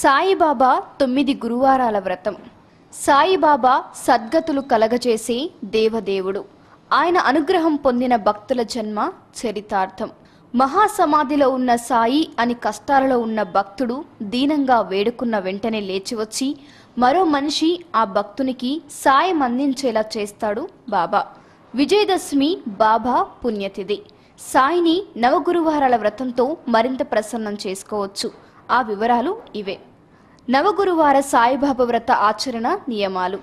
సాయిబాబా 9 గురువారాల వ్రతం. సాయిబాబా సద్గతులు కలగజేసే దేవదేవుడు. ఆయన అనుగ్రహం పొందిన భక్తుల జన్మ చరితార్థం. మహాసమాధిలో ఉన్న సాయి అని కష్టాలలో ఉన్న భక్తుడు దీనంగా వేడుకున్న వెంటనే లేచివచ్చి మరో మనిషి ఆ భక్తునికి సాయం అందించేలా చేస్తాడు బాబా. విజయదశమి బాబా పుణ్యతిథి. సాయిని నవగురువారాల వ్రతంతో మరింత ప్రసన్నం చేసుకోవచ్చు. ఆ వివరాలు ఇవే. నవగురువార సాయిబాబా వ్రత ఆచరణ నియమాలు.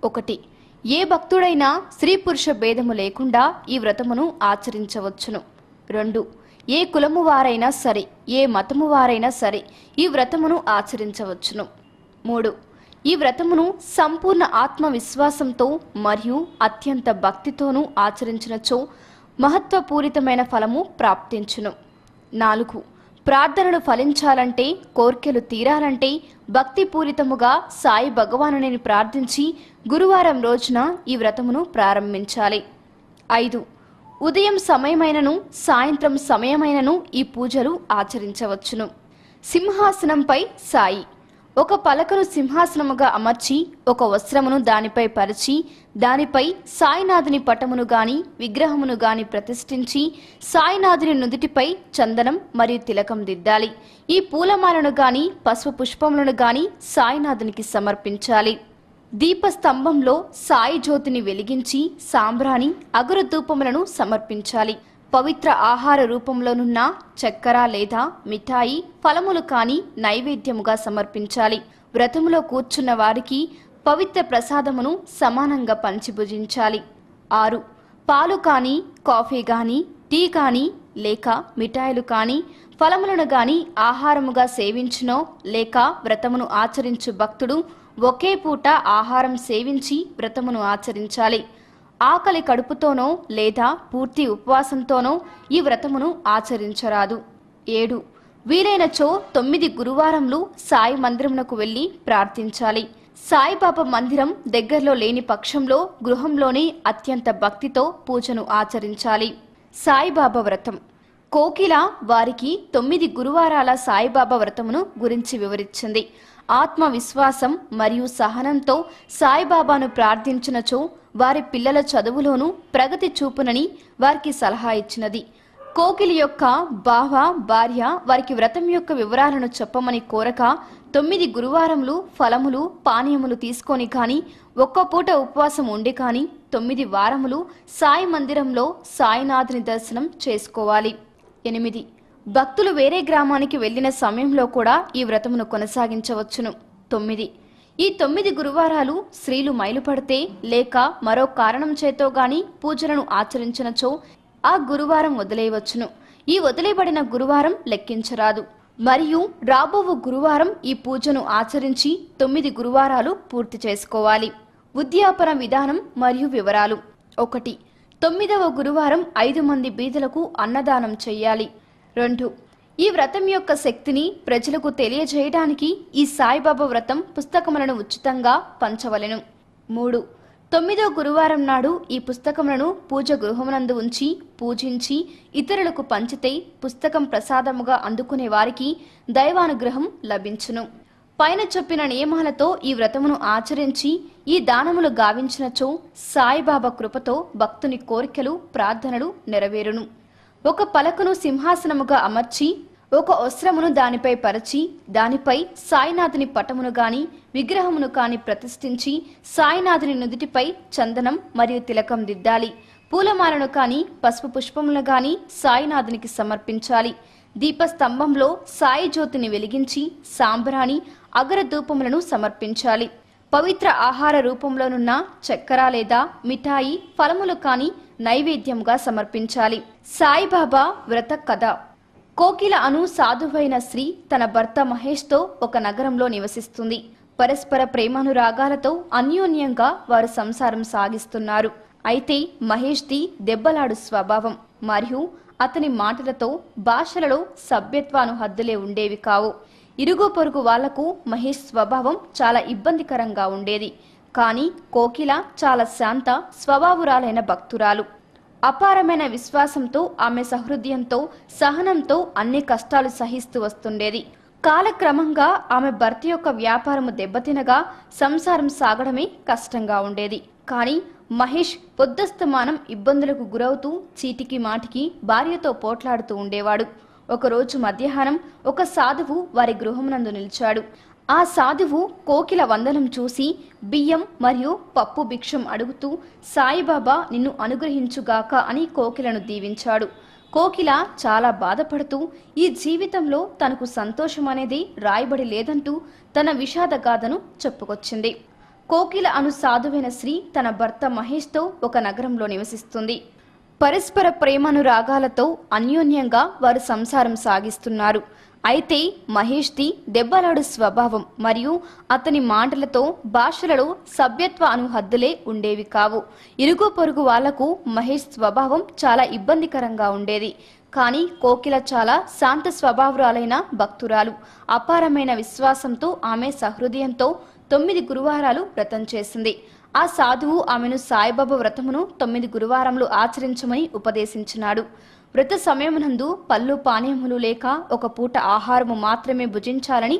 1. ఏ భక్తుడైనా స్త్రీ పురుష భేదము లేకుండా ఈ వ్రతమును ఆచరించవచ్చును. 2. ఏ కులము వారైనా సరే, ఏ మతము వారైనా సరే ఈ వ్రతమును ఆచరించవచ్చును. 3. ఈ వ్రతమును సంపూర్ణ ఆత్మవిశ్వాసంతో మరియు అత్యంత భక్తితోనూ ఆచరించినచో మహత్వపూరితమైన ఫలము ప్రాప్తించును. 4. ప్రార్థనలు ఫలించాలంటే, కోర్కెలు తీరాలంటే భక్తిపూరితముగా సాయి భగవానుని ప్రార్థించి గురువారం రోజున ఈ వ్రతమును ప్రారంభించాలి. 5. ఉదయం సమయమైనను సాయంత్రం సమయమైనను ఈ పూజలు ఆచరించవచ్చును. సింహాసనంపై సాయి. ఒక పలకను సింహాసనముగా అమర్చి ఒక వస్త్రమును దానిపై పరిచి దానిపై సాయినాథుని పటమును గాని విగ్రహమును గాని ప్రతిష్ఠించి సాయినాథుని నుదుటిపై చందనం మరియు తిలకం దిద్దాలి. ఈ పూలమాలను గాని పసుపు పుష్పములను గాని సాయినాథునికి సమర్పించాలి. దీపస్తంభంలో సాయి జ్యోతిని వెలిగించి సాంబ్రాణి అగరధూపములను సమర్పించాలి. పవిత్ర ఆహార రూపంలోనున్న చక్కెర లేదా మిఠాయి ఫలములు కాని నైవేద్యముగా సమర్పించాలి. వ్రతములో కూర్చున్న వారికి పవిత్ర ప్రసాదమును సమానంగా పంచి భుజించాలి. 6. పాలు కానీ కాఫీ కానీ టీ కానీ లేక మిఠాయిలు కానీ ఫలములను గాని ఆహారముగా సేవించునో లేక వ్రతమును ఆచరించు భక్తుడు ఒకే పూట ఆహారం సేవించి వ్రతమును ఆచరించాలి. ఆకలి కడుపుతోనో లేదా పూర్తి ఉపవాసంతోనో ఈ వ్రతమును ఆచరించరాదు. 7. వీలైనచో 9 గురువారములు సాయి మందిరమునకు వెళ్లి ప్రార్థించాలి. సాయిబాబా మందిరం దగ్గరలో లేని పక్షంలో గృహంలోనే అత్యంత భక్తితో పూజను ఆచరించాలి. సాయిబాబా వ్రతం. కోకిల వారికి 9 గురువారాల సాయిబాబా వ్రతమును గురించి వివరించింది. ఆత్మవిశ్వాసం మరియు సహనంతో సాయిబాబాను ప్రార్థించినచో వారి పిల్లల చదువులోనూ ప్రగతి చూపునని వారికి సలహా ఇచ్చినది. కోకిలి యొక్క బావ భార్య వారికి వ్రతం యొక్క వివరాలను చెప్పమని కోరక 9 గురువారములు ఫలములు పానీయములు తీసుకొని కానీ ఒక్క పూట ఉపవాసం ఉండి కానీ 9 వారములు సాయి మందిరంలో సాయినాథుని దర్శనం చేసుకోవాలి. 8. భక్తులు వేరే గ్రామానికి వెళ్లిన సమయంలో కూడా ఈ వ్రతమును కొనసాగించవచ్చును. 9. ఈ 9 గురువారాలు స్త్రీలు మైలుపడితే లేక మరో కారణం చేతో గాని పూజలను ఆచరించినచో ఆ గురువారం వదిలేయవచ్చును. ఈ వదిలేబడిన గురువారం లెక్కించరాదు. మరియు రాబోవు గురువారం ఈ పూజను ఆచరించి 9 గురువారాలు పూర్తి చేసుకోవాలి. ఉద్యాపన విధానం మరియు వివరాలు. 1. 9వ గురువారం 5 మంది బీదలకు అన్నదానం చెయ్యాలి. 2. ఈ వ్రతం యొక్క శక్తిని ప్రజలకు తెలియజేయడానికి ఈ సాయిబాబా వ్రతం పుస్తకములను ఉచితంగా పంచవలెను. 3. 9వ గురువారం నాడు ఈ పుస్తకములను పూజ గృహమునందు ఉంచి పూజించి ఇతరులకు పంచితే పుస్తకం ప్రసాదముగా అందుకునే వారికి దైవానుగ్రహం లభించును. పైన చెప్పిన నియమాలతో ఈ వ్రతమును ఆచరించి ఈ దానములు గావించినచో సాయిబాబా కృపతో భక్తుని కోరికలు ప్రార్థనలు నెరవేరును. ఒక పలకను సింహాసనముగా అమర్చి ఒక వస్త్రమును దానిపై పరిచి దానిపై సాయినాథుని పటమును గాని విగ్రహమును కాని ప్రతిష్ఠించి సాయినాథుని నుదుటిపై చందనం మరియు తిలకం దిద్దాలి. పూలమాలను కాని పసుపు పుష్పములను గాని సాయినాథునికి సమర్పించాలి. దీపస్తంభంలో సాయి జ్యోతిని వెలిగించి సాంబ్రాణి అగరధూపములను సమర్పించాలి. పవిత్ర ఆహార రూపంలోనున్న చక్కెర లేదా మిఠాయి ఫలములు కాని నైవేద్యముగా సమర్పించాలి. సాయిబాబా వ్రత కథ. కోకిల అను సాధువైన స్త్రీ తన భర్త మహేష్తో ఒక నగరంలో నివసిస్తుంది. పరస్పర ప్రేమానురాగాలతో అన్యోన్యంగా వారు సంసారం సాగిస్తున్నారు. అయితే మహేష్ది దెబ్బలాడు స్వభావం మరియు అతని మాటలతో భాషలలో సభ్యత్వాను హద్దులే ఉండేవి కావు. ఇరుగు పొరుగు వాళ్లకు మహేష్ స్వభావం చాలా ఇబ్బందికరంగా ఉండేది. కానీ కోకిల చాలా శాంత స్వభావురాలైన భక్తురాలు. అపారమైన విశ్వాసంతో ఆమె సహృదయంతో సహనంతో అన్ని కష్టాలు సహిస్తూ వస్తుండేది. కాలక్రమంగా ఆమె భర్త యొక్క వ్యాపారము దెబ్బతినగా సంసారం సాగడమే కష్టంగా ఉండేది. కానీ మహేష్ పొద్దస్తమానం ఇబ్బందులకు గురవుతూ చీటికి మాటికి భార్యతో పోట్లాడుతూ ఉండేవాడు. ఒకరోజు మధ్యాహ్నం ఒక సాధువు వారి గృహమునందు నిలిచాడు. ఆ సాధువు కోకిల వందనం చూసి బియ్యం మరియు పప్పు భిక్షం అడుగుతూ సాయిబాబా నిన్ను అనుగ్రహించుగాక అని కోకిలను దీవించాడు. కోకిల చాలా బాధపడుతూ ఈ జీవితంలో తనకు సంతోషం అనేది రాయబడి లేదంటూ తన విషాద గాథను చెప్పుకొచ్చింది. కోకిల అను సాధువైన స్త్రీ తన భర్త మహేష్తో ఒక నగరంలో నివసిస్తుంది. పరస్పర ప్రేమానురాగాలతో అన్యోన్యంగా వారు సంసారం సాగిస్తున్నారు. అయితే మహేష్ది దెబ్బలాడు స్వభావం మరియు అతని మాటలతో భాషలలో సభ్యత్వ అను హద్దులే ఉండేవి కావు. ఇరుగు పొరుగు వాళ్లకు మహేష్ స్వభావం చాలా ఇబ్బందికరంగా ఉండేది. కానీ కోకిల చాలా శాంత స్వభావురాలైన భక్తురాలు. అపారమైన విశ్వాసంతో ఆమె సహృదయంతో 9 గురువారాలు వ్రతం చేసింది. ఆ సాధువు ఆమెను సాయిబాబా వ్రతమును 9 గురువారములు ఆచరించమని ఉపదేశించినాడు. వ్రత సమయమునందు పళ్ళు పానీయములు లేక ఒక పూట ఆహారము మాత్రమే భుజించాలని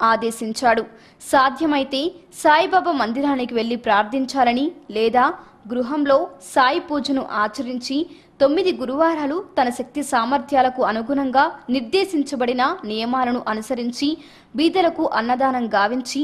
ఆదేశించాడు. సాధ్యమైతే సాయిబాబా మందిరానికి వెళ్లి ప్రార్థించాలని లేదా గృహంలో సాయి పూజను ఆచరించి 9 గురువారాలు తన శక్తి సామర్థ్యాలకు అనుగుణంగా నిర్దేశించబడిన నియమాలను అనుసరించి బీదలకు అన్నదానం గావించి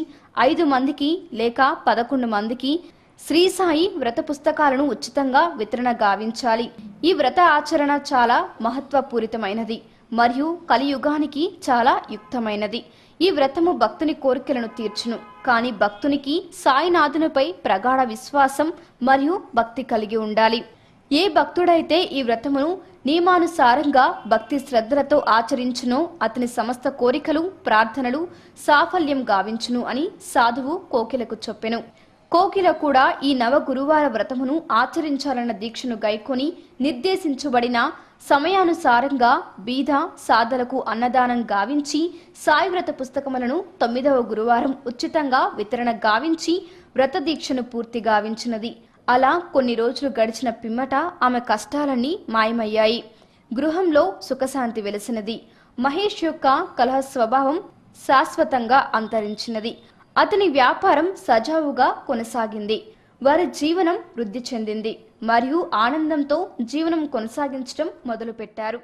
5 మందికి లేక 11 మందికి శ్రీ సాయి వ్రత పుస్తకాలను ఉచితంగా వితరణ గావించాలి. ఈ వ్రత ఆచరణ చాలా మహత్వపూరితమైనది మరియు కలియుగానికి చాలా యుక్తమైనది. ఈ వ్రతము భక్తుని కోరికలను తీర్చును. కానీ భక్తునికి సాయినాథునిపై ప్రగాఢ విశ్వాసం మరియు భక్తి కలిగి ఉండాలి. ఏ భక్తుడైతే ఈ వ్రతమును నియమానుసారంగా భక్తి శ్రద్ధలతో ఆచరించునో అతని సమస్త కోరికలు ప్రార్థనలు సాఫల్యం గావించును అని సాధువు కోకిలకు చెప్పెను. కోకిల కూడా ఈ నవ గురువార వ్రతమును ఆచరించాలన్న దీక్షను గైకొని నిర్దేశించబడిన సమయానుసారంగా బీద సాధలకు అన్నదానం గావించి సాయి వ్రత పుస్తకములను 9వ గురువారం ఉచితంగా వితరణ గావించి వ్రత దీక్షను పూర్తి గావించినది. అలా కొన్ని రోజులు గడిచిన పిమ్మట ఆమె కష్టాలన్నీ మాయమయ్యాయి. గృహంలో సుఖశాంతి వెలిసినది. మహేష్ యొక్క కలహ స్వభావం శాశ్వతంగా అంతరించినది. అతని వ్యాపారం సజావుగా కొనసాగింది. వారి జీవనం వృద్ధి చెందింది మరియు ఆనందంతో జీవనం కొనసాగించడం మొదలుపెట్టారు.